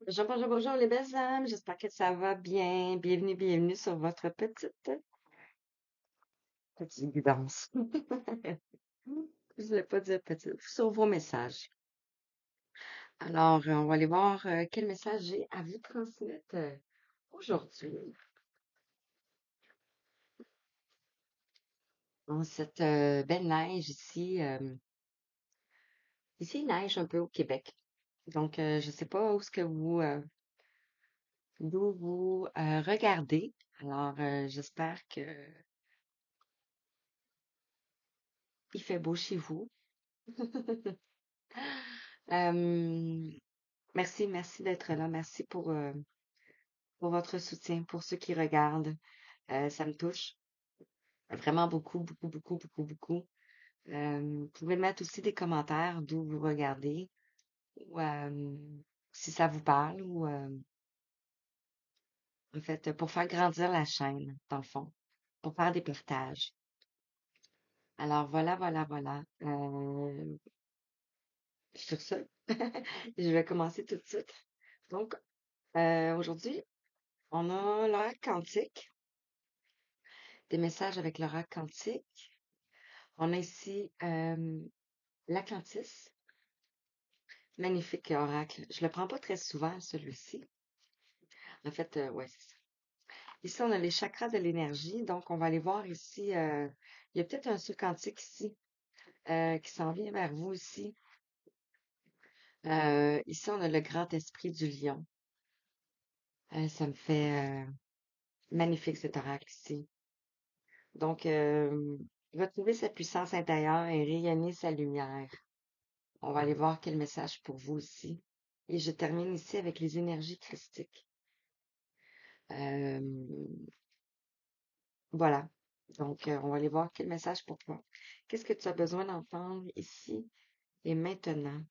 Bonjour, bonjour, bonjour les belles âmes, j'espère que ça va bien. Bienvenue, bienvenue sur votre petite guidance. Je ne voulais pas dire petite, sur vos messages. Alors, on va aller voir quel message j'ai à vous transmettre aujourd'hui. En cette belle neige ici, ici il neige un peu au Québec. Donc, je ne sais pas où est-ce que d'où vous regardez. Alors, j'espère que il fait beau chez vous. Euh, Merci, merci d'être là. Merci pour votre soutien, pour ceux qui regardent. Ça me touche vraiment beaucoup, beaucoup, beaucoup, beaucoup, beaucoup. Vous pouvez mettre aussi des commentaires d'où vous regardez ou si ça vous parle ou en fait pour faire grandir la chaîne, dans le fond, pour faire des partages. Alors voilà, voilà, voilà. Sur ce, je vais commencer tout de suite. Donc, aujourd'hui, on a l'heure quantique, des messages avec l'oracle quantique. On a ici l'Atlantis, magnifique oracle. Je le prends pas très souvent, celui-ci. En fait, ouais, c'est ça. Ici, on a les chakras de l'énergie. Donc, on va aller voir ici. Il y a peut-être un saut quantique ici qui s'en vient vers vous ici. Ici, on a le grand esprit du lion. Ça me fait magnifique cet oracle ici. Donc, retrouvez sa puissance intérieure et rayonner sa lumière. On va aller voir quel message pour vous ici. Et je termine ici avec les énergies christiques. Voilà. Donc, on va aller voir quel message pour toi. Qu'est-ce que tu as besoin d'entendre ici et maintenant?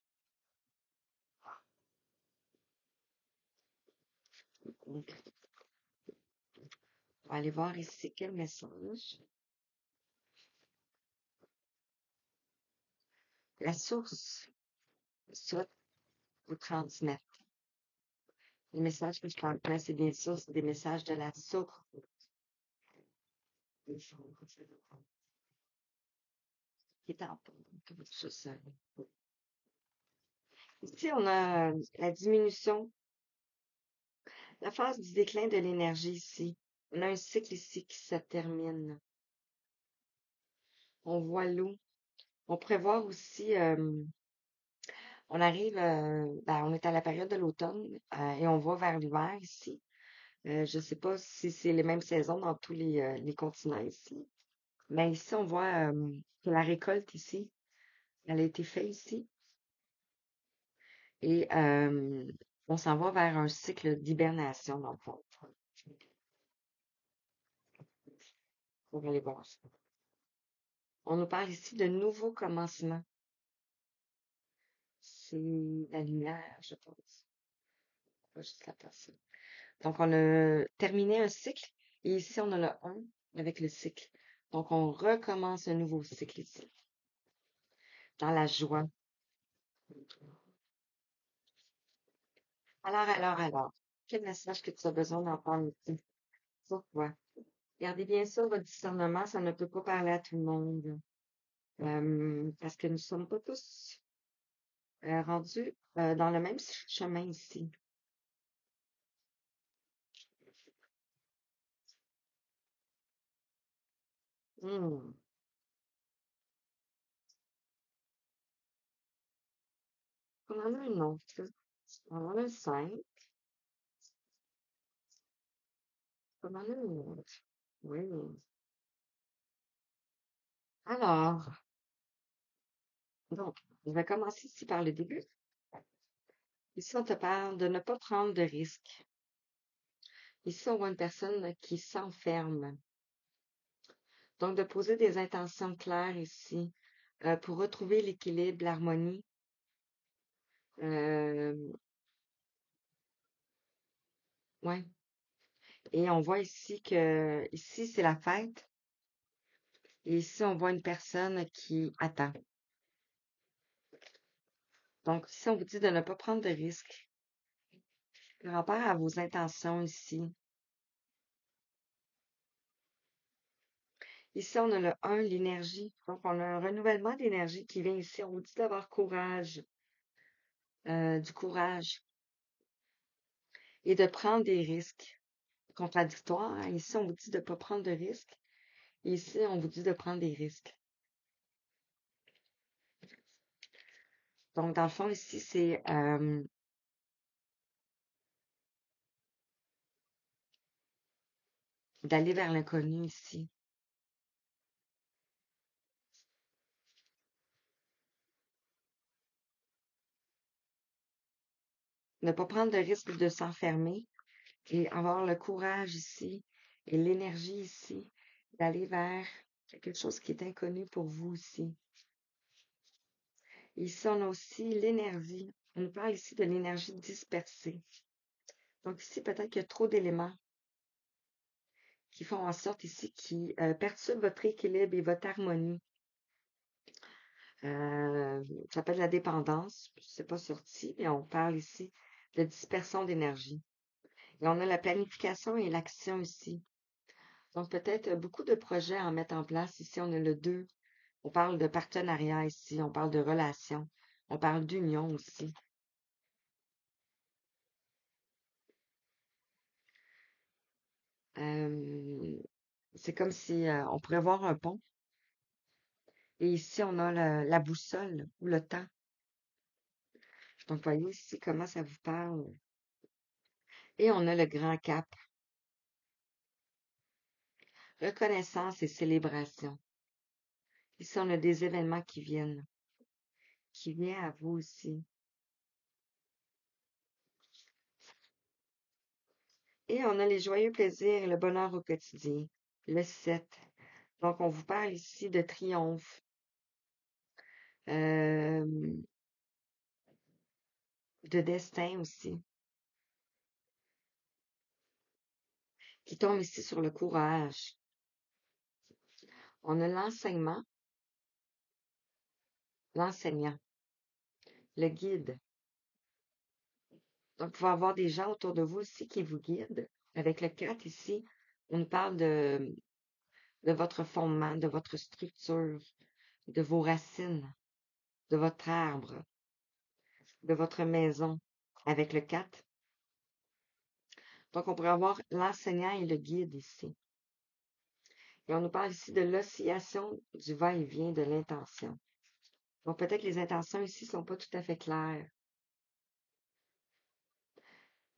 Donc, on va aller voir ici quel message. La source souhaite vous transmettre. Les messages que je transmets, c'est bien sûr c'est des messages de la source. Qui est en comme ça. Ici, on a la diminution, la phase du déclin de l'énergie ici. On a un cycle ici qui se termine. On voit l'eau. On prévoit aussi, on arrive, on est à la période de l'automne et on va vers l'hiver ici. Je ne sais pas si c'est les mêmes saisons dans tous les continents ici. Mais ici, on voit que la récolte ici, elle a été faite ici. Et on s'en va vers un cycle d'hibernation, dans le fond. On va aller voir ça. On nous parle ici de nouveaux commencements. C'est la lumière, je pense. Pas juste la personne. Donc, on a terminé un cycle et ici, on a le 1 avec le cycle. Donc, on recommence un nouveau cycle ici, dans la joie. Alors, quel message que tu as besoin d'entendre ici? Pourquoi? Gardez bien sûr votre discernement, ça ne peut pas parler à tout le monde. Parce que nous ne sommes pas tous rendus dans le même chemin ici. Hmm. On en a un autre. On en a un 5. On en a un autre. Oui. Alors, donc, je vais commencer ici par le début. Ici, on te parle de ne pas prendre de risques. Ici, on voit une personne qui s'enferme. Donc, de poser des intentions claires ici pour retrouver l'équilibre, l'harmonie. Euh, ouais. Et on voit ici que ici, c'est la fête. Et ici, on voit une personne qui attend. Donc, ici, on vous dit de ne pas prendre de risques. Par rapport à vos intentions ici. Ici, on a le 1, l'énergie. Donc, on a un renouvellement d'énergie qui vient ici. On vous dit d'avoir courage, du courage et de prendre des risques. Contradictoires, hein. Ici, on vous dit de ne pas prendre de risques. Et ici, on vous dit de prendre des risques. Donc, dans le fond, ici, c'est d'aller vers l'inconnu ici. Ne pas prendre de risque de s'enfermer et avoir le courage ici et l'énergie ici d'aller vers quelque chose qui est inconnu pour vous ici. Ici, on a aussi l'énergie. On nous parle ici de l'énergie dispersée. Donc ici, peut-être qu'il y a trop d'éléments qui font en sorte ici qui perturbent votre équilibre et votre harmonie. Ça s'appelle la dépendance. C'est pas sorti, mais on parle ici de dispersion d'énergie. Et on a la planification et l'action ici. Donc peut-être beaucoup de projets à mettre en place. Ici, on a le 2. On parle de partenariat ici. On parle de relations. On parle d'union aussi. C'est comme si on pourrait voir un pont. Et ici, on a la boussole ou le temps. Donc, voyez ici comment ça vous parle. Et on a le grand cap. Reconnaissance et célébration. Ici, on a des événements qui viennent à vous aussi. Et on a les joyeux plaisirs et le bonheur au quotidien. Le 7. Donc, on vous parle ici de triomphe, euh, de destin aussi, qui tombe ici sur le courage. On a l'enseignement, l'enseignant, le guide. Donc, il va y avoir des gens autour de vous aussi qui vous guident. Avec le 4 ici, on parle de votre fondement, de votre structure, de vos racines, de votre arbre, de votre maison. Avec le 4. Donc, on pourrait avoir l'enseignant et le guide ici. Et on nous parle ici de l'oscillation du va-et-vient de l'intention. Donc, peut-être que les intentions ici ne sont pas tout à fait claires.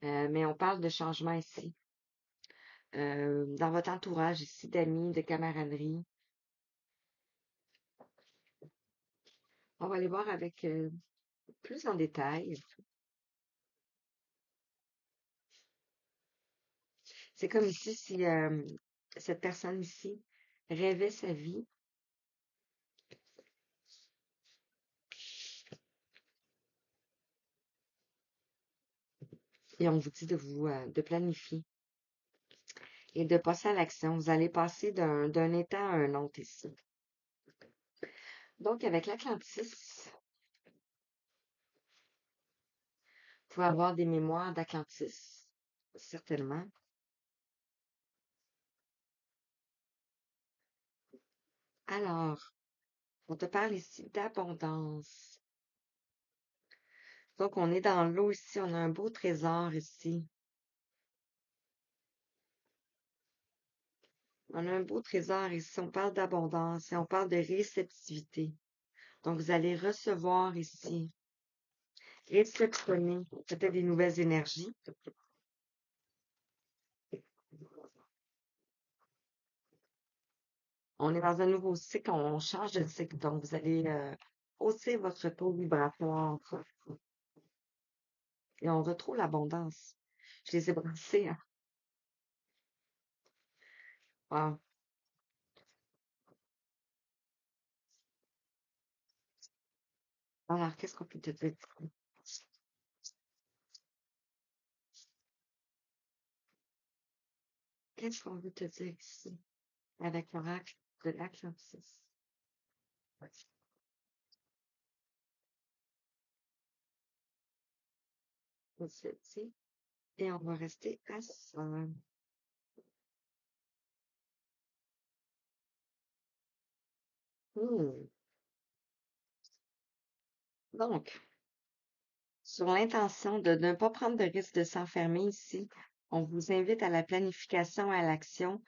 Mais on parle de changement ici. Dans votre entourage ici, d'amis, de camaraderie. On va aller voir avec plus en détail. C'est comme ici si cette personne ici rêvait sa vie et on vous dit de planifier et de passer à l'action. Vous allez passer d'un état à un autre ici. Donc, avec l'Atlantis, vous pouvez avoir des mémoires d'Atlantis, certainement. Alors, on te parle ici d'abondance. Donc, on est dans l'eau ici, on a un beau trésor ici. On a un beau trésor ici, on parle d'abondance et on parle de réceptivité. Donc, vous allez recevoir ici, réceptionner peut-être des nouvelles énergies. On est dans un nouveau cycle, on change de cycle. Donc, vous allez hausser votre taux vibratoire et on retrouve l'abondance. Je les ai brassés, hein. Wow. Alors, qu'est-ce qu'on peut te dire? Qu'est-ce qu'on veut te dire ici avec l'oracle de l'Atlantis? Réceptif Et on va rester à ça. Hmm. Donc, sur l'intention de ne pas prendre de risque de s'enfermer ici, on vous invite à la planification et à l'action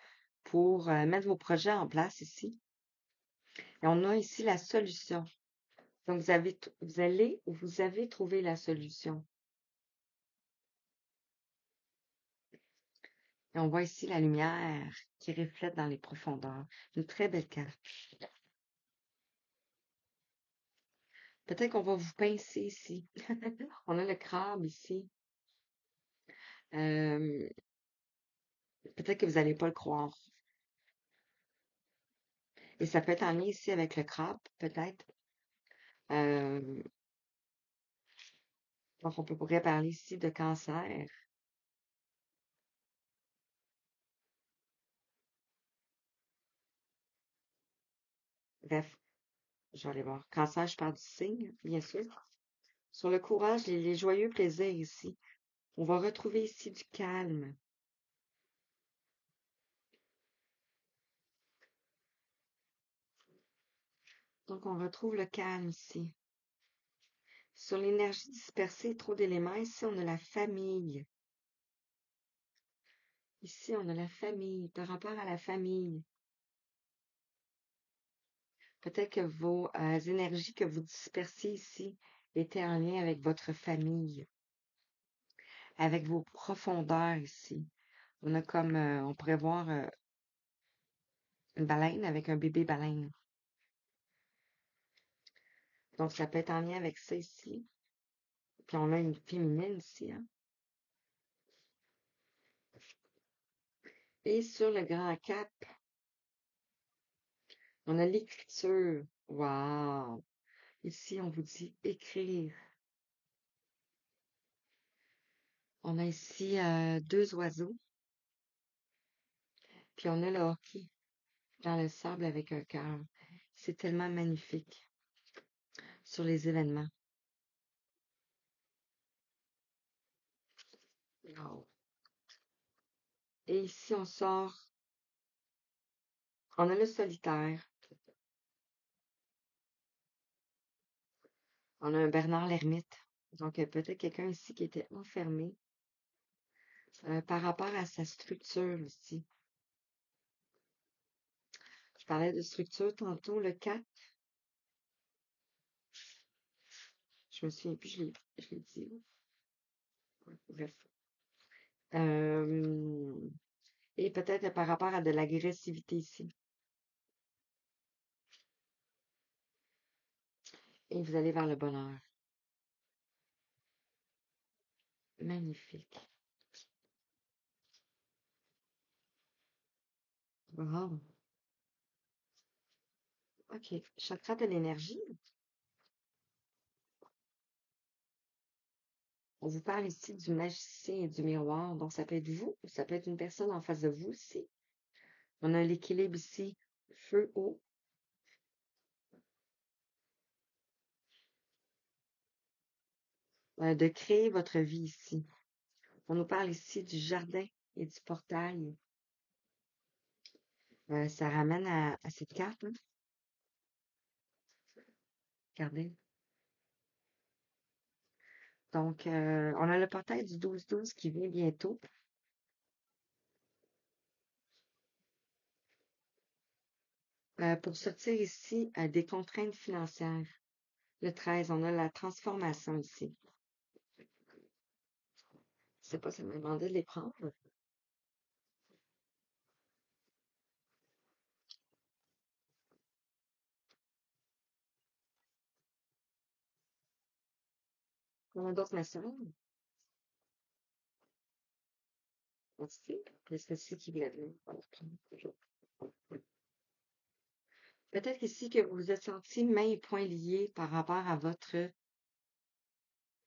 pour mettre vos projets en place ici. Et on a ici la solution. Donc, vous avez trouvé la solution. Et on voit ici la lumière qui reflète dans les profondeurs. Une très belle carte. Peut-être qu'on va vous pincer ici. On a le crabe ici. Euh, Peut-être que vous n'allez pas le croire. Et ça peut être en lien ici avec le crabe, peut-être. Euh, donc, on pourrait parler ici de cancer. Bref, je vais aller voir. Cancer, je parle du signe, bien sûr. Sur le courage, les joyeux plaisirs ici. On va retrouver ici du calme. Donc, on retrouve le calme ici. Sur l'énergie dispersée, trop d'éléments. Ici, on a la famille. Ici, on a la famille. Par rapport à la famille, peut-être que vos énergies que vous dispersez ici étaient en lien avec votre famille, avec vos profondeurs ici. On a comme, on pourrait voir une baleine avec un bébé baleine. Donc, ça peut être en lien avec ça ici. Puis on a une féminine ici, hein. Et sur le grand cap, on a l'écriture. Wow! Ici, on vous dit écrire. On a ici deux oiseaux. Puis on a le hockey dans le sable avec un cœur. C'est tellement magnifique sur les événements. Wow. Et ici, on sort. On a le solitaire. On a un Bernard l'ermite. Donc, peut-être quelqu'un ici qui était enfermé par rapport à sa structure ici. Je parlais de structure tantôt, le 4. Je me souviens plus, je l'ai dit. Ouais, bref. Euh, et peut-être par rapport à de l'agressivité ici. Et vous allez vers le bonheur. Magnifique. Wow. OK. Chakra de l'énergie. On vous parle ici du magicien et du miroir. Donc, ça peut être vous ou ça peut être une personne en face de vous ici. On a l'équilibre ici, feu-eau. De créer votre vie ici. On nous parle ici du jardin et du portail. Ça ramène à cette carte, hein. Regardez. Donc, on a le portail du 12-12 qui vient bientôt. Pour sortir ici des contraintes financières. Le 13, on a la transformation ici. Je sais pas, ça m'a demandé de les prendre. On a d'autres messages. Merci. Qu'est-ce que c'est qui voulait venir? Peut-être ici que vous vous êtes senti mains et poings liés par rapport à votre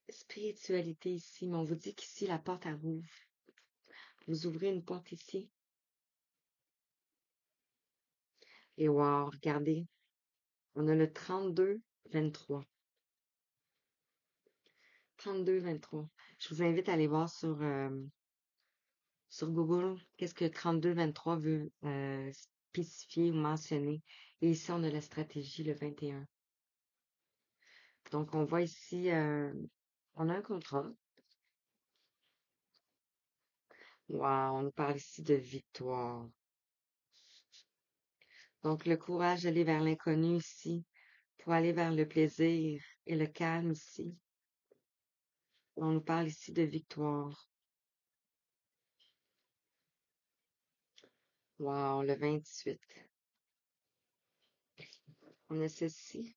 spiritualité ici, mais on vous dit qu'ici, la porte, elle rouvre. Vous ouvrez une porte ici. Et wow, regardez, on a le 32-23. 32-23. Je vous invite à aller voir sur sur Google, qu'est-ce que 32-23 veut spécifier ou mentionner. Et ici, on a la stratégie, le 21. Donc, on voit ici, on a un contrat. Wow, on nous parle ici de victoire. Donc, le courage d'aller vers l'inconnu ici, pour aller vers le plaisir et le calme ici. On nous parle ici de victoire. Wow, le 28. On a ceci.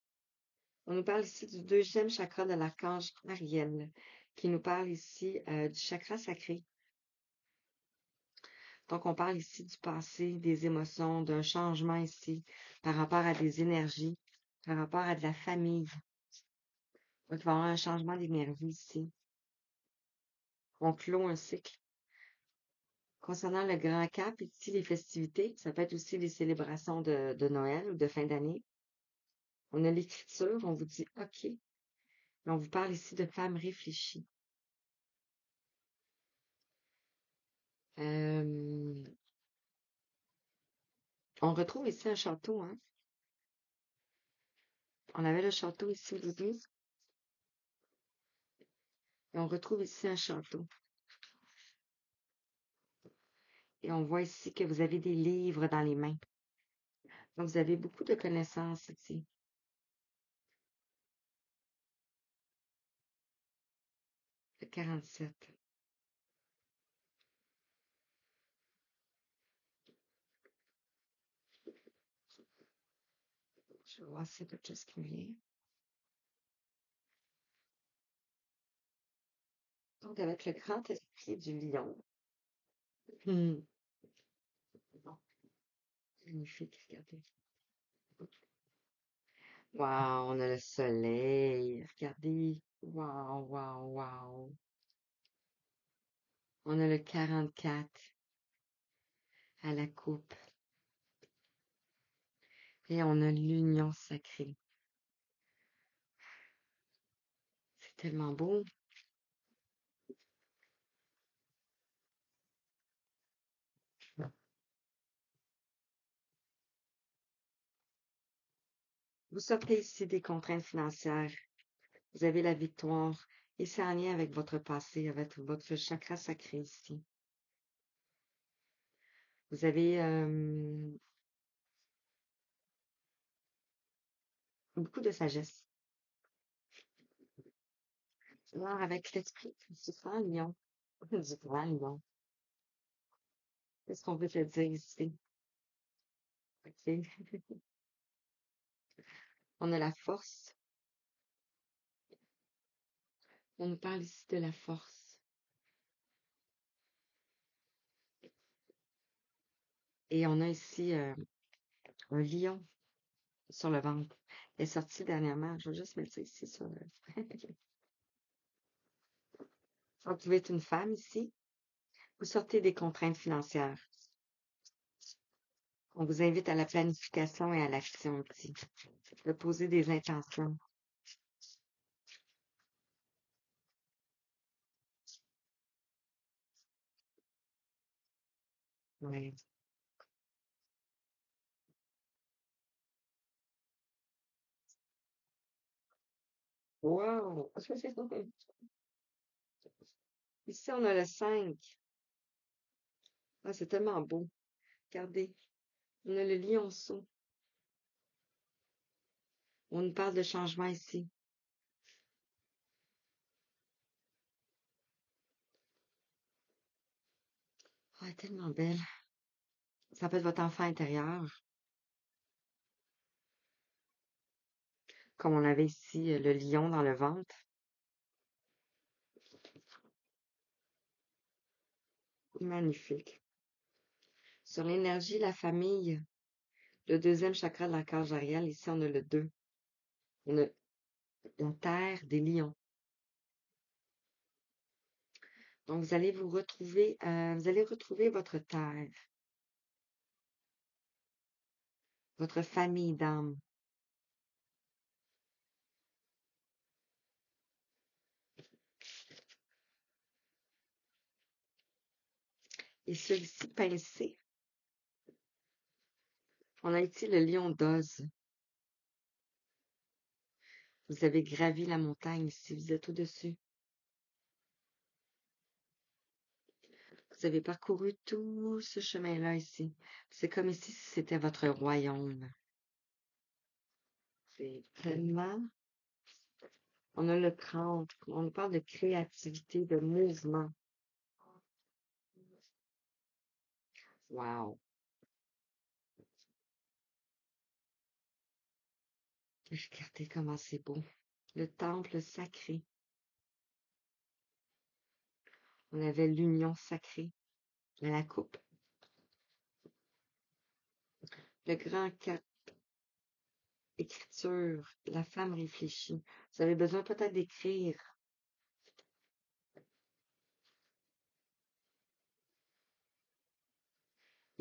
On nous parle ici du deuxième chakra de l'archange Ariel, qui nous parle ici du chakra sacré. Donc, on parle ici du passé, des émotions, d'un changement ici, par rapport à des énergies, par rapport à de la famille. Donc, il va y avoir un changement d'énergie ici. On clôt un cycle. Concernant le grand cap, ici, les festivités, ça peut être aussi les célébrations de Noël ou de fin d'année. On a l'écriture, on vous dit OK. Mais on vous parle ici de femmes réfléchies. Euh, on retrouve ici un château, hein. On avait le château ici au début. Et on retrouve ici un château. Et on voit ici que vous avez des livres dans les mains. Donc, vous avez beaucoup de connaissances ici. Le 47. Je vais voir s'il y a d'autres choses qui me viennent. Donc, avec le grand esprit du lion. Hmm. Bon, magnifique, regardez. Wow, on a le soleil. Regardez. Wow, wow, wow. On a le 44 à la coupe. Et on a l'union sacrée. C'est tellement beau. Vous sortez ici des contraintes financières. Vous avez la victoire. Et c'est en lien avec votre passé, avec votre chakra sacré ici. Vous avez beaucoup de sagesse. Alors, avec l'esprit du grand lion. Du grand lion. Qu'est-ce qu'on veut te dire ici? OK. On a la force. On nous parle ici de la force. Et on a ici un lion sur le ventre. Elle est sortie dernièrement. Je vais juste mettre ça ici sur le... Donc, vous pouvez être une femme ici. Vous sortez des contraintes financières. On vous invite à la planification et à l'action ici. De poser des intentions. Ouais. Wow! Ici, on a le 5. Ah, c'est tellement beau. Regardez. On a le lionceau. On nous parle de changement ici. Ah, elle est tellement belle. Ça peut être votre enfant intérieur. Comme on avait ici le lion dans le ventre. Magnifique. Sur l'énergie, la famille, le deuxième chakra de l'archange Ariel, ici on a le 2. On a la terre des lions. Donc vous allez vous allez retrouver votre terre, votre famille d'âme. Et celui-ci pincé, on a ici le lion d'Oz. Vous avez gravi la montagne ici, vous êtes au-dessus. Vous avez parcouru tout ce chemin-là ici. C'est comme ici si c'était votre royaume. C'est tellement... On a le cran, on parle de créativité, de mouvement. Wow! Regardez comment c'est beau. Le temple sacré. On avait l'union sacrée à la coupe. Le grand cap, écriture, la femme réfléchie. Vous avez besoin peut-être d'écrire.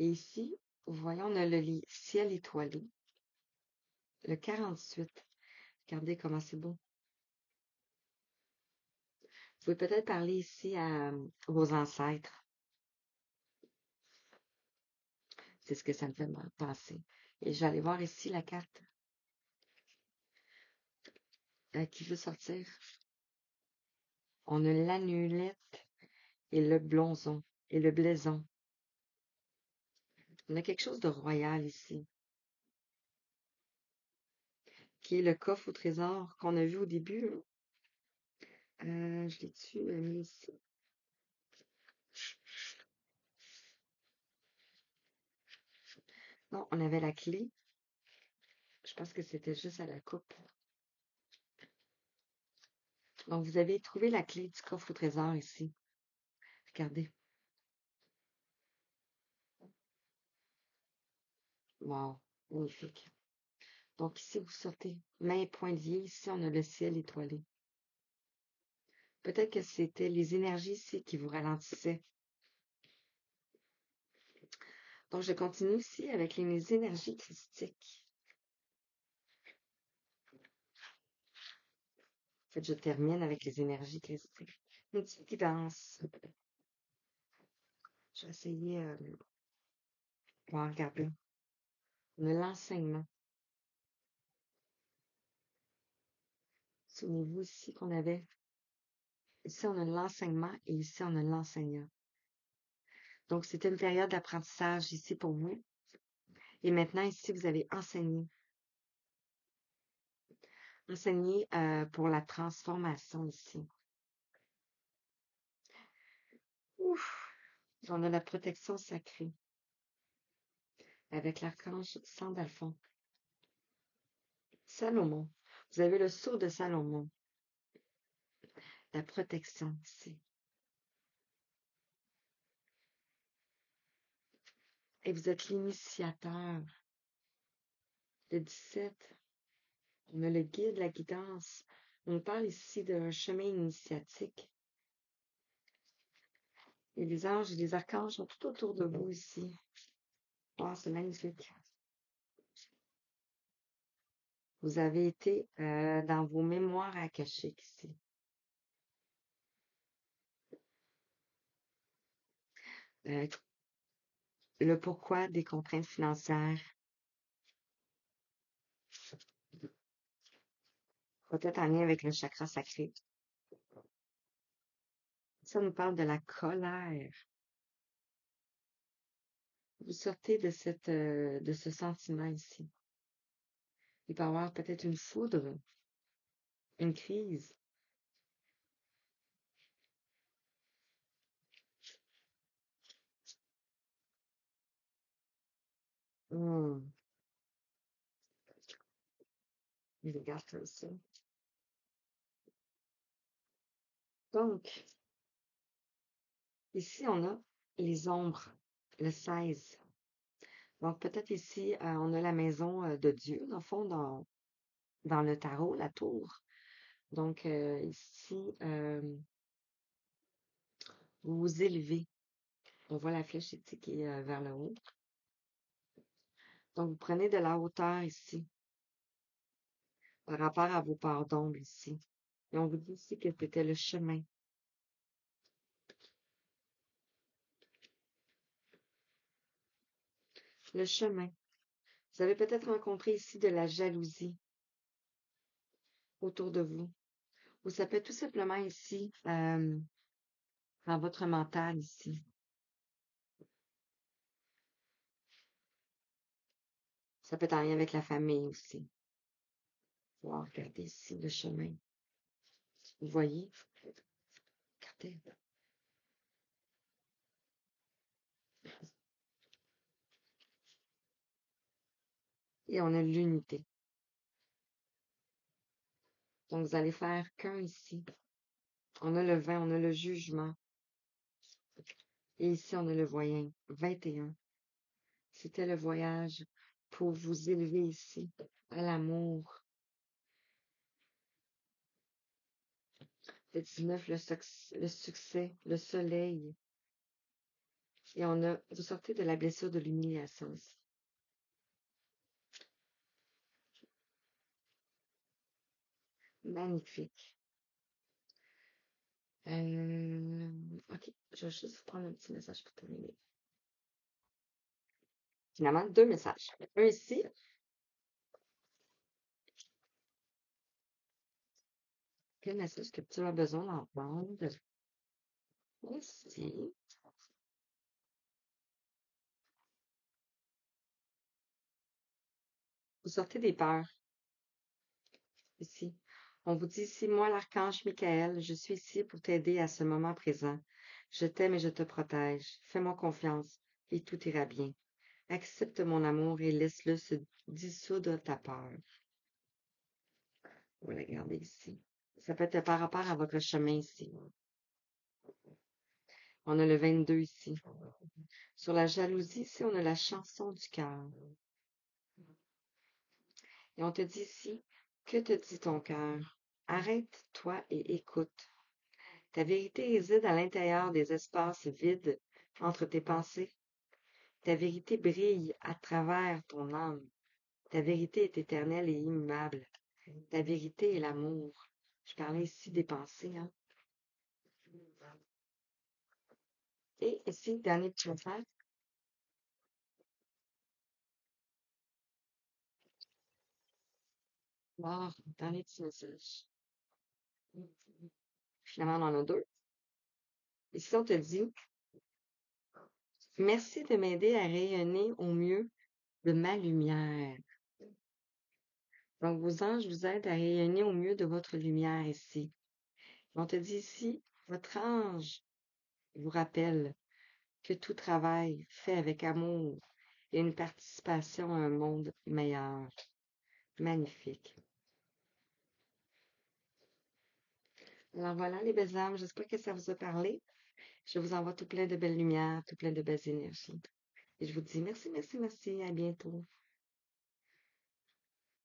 Et ici, voyons, on a le ciel étoilé. Le 48. Regardez comment c'est beau. Vous pouvez peut-être parler ici à vos ancêtres. C'est ce que ça me fait penser. Et je vais aller voir ici la carte. Qui veut sortir? On a l'annulette et le blonzon et le blason. On a quelque chose de royal ici, qui est le coffre au trésor qu'on a vu au début. Je l'ai-tu mis ici? Non, on avait la clé. Je pense que c'était juste à la coupe. Donc, vous avez trouvé la clé du coffre au trésor ici. Regardez. Wow, magnifique. Donc, ici, vous sortez main pointillée. Ici, on a le ciel étoilé. Peut-être que c'était les énergies ici qui vous ralentissaient. Donc, je continue ici avec les énergies christiques. En fait, je termine avec les énergies christiques. Une petite guidance. Je vais essayer. Bon, regardez. On a l'enseignement. Souvenez-vous ici qu'on avait. Ici, on a l'enseignement et ici, on a l'enseignant. Donc, c'était une période d'apprentissage ici pour vous. Et maintenant, ici, vous avez enseigné. Enseigné pour la transformation ici. Ouf! On a la protection sacrée avec l'archange Sandalphon. Salomon. Vous avez le sceau de Salomon. La protection ici. Et vous êtes l'initiateur. Le 17. On a le guide, la guidance. On parle ici d'un chemin initiatique. Et les anges et les archanges sont tout autour de vous ici. Oh, c'est magnifique. Vous avez été dans vos mémoires akashiques ici. Le pourquoi des contraintes financières. Peut-être en lien avec le chakra sacré. Ça nous parle de la colère. Vous sortez de ce sentiment ici. Il peut y avoir peut-être une foudre, une crise. Hmm. Je regarde comme ça. Donc, ici, on a les ombres, le 16. Donc, peut-être ici, on a la maison de Dieu, dans le fond, dans le tarot, la tour. Donc, ici, vous vous élevez. On voit la flèche ici qui est vers le haut. Donc, vous prenez de la hauteur ici, par rapport à vos parts d'ombre ici. Et on vous dit ici que c'était le chemin. Le chemin. Vous avez peut-être rencontré ici de la jalousie autour de vous. Ou ça peut être tout simplement ici, dans votre mental ici. Ça peut être en lien avec la famille aussi. Wow, regardez ici le chemin. Vous voyez? Regardez. Et on a l'unité. Donc, vous allez faire qu'un ici. On a le 20, on a le jugement. Et ici, on a le voyant. 21. C'était le voyage pour vous élever ici à l'amour. Le 19, le succès, le soleil. Et vous sortez de la blessure de l'humiliation ici. Magnifique. OK, je vais juste prendre un petit message pour terminer. Finalement, deux messages. Un ici. Quel message que tu as besoin d'entendre? Ici. Vous sortez des peurs. Ici. On vous dit ici, moi, l'archange Michael, je suis ici pour t'aider à ce moment présent. Je t'aime et je te protège. Fais-moi confiance et tout ira bien. Accepte mon amour et laisse-le se dissoudre ta peur. Vous la gardez ici. Ça peut être par rapport à votre chemin ici. On a le 22 ici. Sur la jalousie, ici, on a la chanson du cœur. Et on te dit ici, que te dit ton cœur? Arrête-toi et écoute. Ta vérité réside à l'intérieur des espaces vides entre tes pensées. Ta vérité brille à travers ton âme. Ta vérité est éternelle et immuable. Ta vérité est l'amour. Je parlais ici des pensées, hein. Et ici, dernier petit message. Wow, dernier petit message. Finalement, on en a deux. Ici, on te dit, merci de m'aider à rayonner au mieux de ma lumière. Donc, vos anges vous aident à rayonner au mieux de votre lumière ici. On te dit ici, votre ange vous rappelle que tout travail fait avec amour et une participation à un monde meilleur. Magnifique. Alors voilà, les belles âmes, j'espère que ça vous a parlé. Je vous envoie tout plein de belles lumières, tout plein de belles énergies. Et je vous dis merci, merci, merci. À bientôt.